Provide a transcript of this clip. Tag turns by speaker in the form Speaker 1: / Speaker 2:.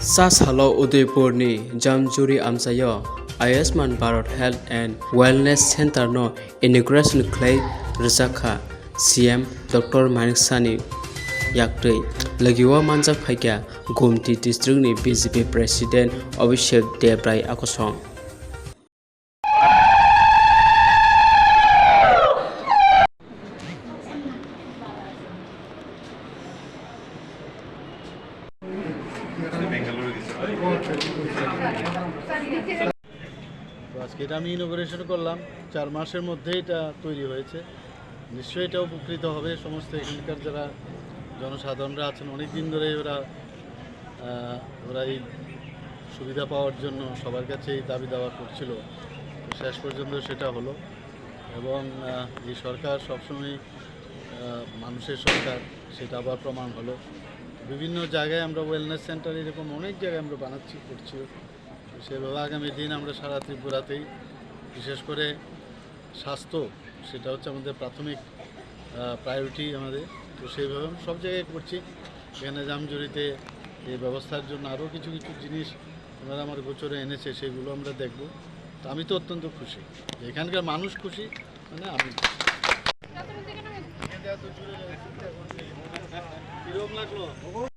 Speaker 1: Sashalo Udaipur ni Jamjuri Amsayo Ayushman Bharat Health and Wellness Center no Inugration Khwlaijak CM Dr.Manik Sani Yaktei Lagiwa Manjak Phaikha Gumti District ni BJP President Abhishek Debrai Akosong
Speaker 2: আজকে এটা আমি inauguration করলাম 4 মাসের মধ্যে এটা তৈরি হয়েছে নিশ্চয়ই এটা উপকৃত হবে সমস্ত এখানকার যারা জনসাধারণরা আছেন অনেক দিন ধরে ওরা এই সুবিধা পাওয়ার জন্য সবার কাছে এই দাবি দাওয়া করছিল তো শেষ পর্যন্ত সেটা হলো এবং এই সরকার সবসময় মানুষের সরকার সেটা আবার প্রমাণ হলো বিভিন্ন জায়গায় আমরা ওয়েলনেস সেন্টার এরকম অনেক জায়গায় আমরা করছি সেভাবে আগামী দিন আমরা সারা ত্রিপুরাতেই বিশেষ করে স্বাস্থ্য সেটা হচ্ছে আমাদের প্রাথমিক প্রায়োরিটি আমাদের তো সেইভাবে আমরা সব জায়গায় করছি এখানে জামজুরিতে এই ব্যবস্থার জন্য আরও কিছু কিছু জিনিস ওনারা আমার গোচরে এনেছে সেগুলো আমরা দেখব তো আমি তো অত্যন্ত খুশি এখানকার মানুষ খুশি মানে আমি কিরকম লাগলো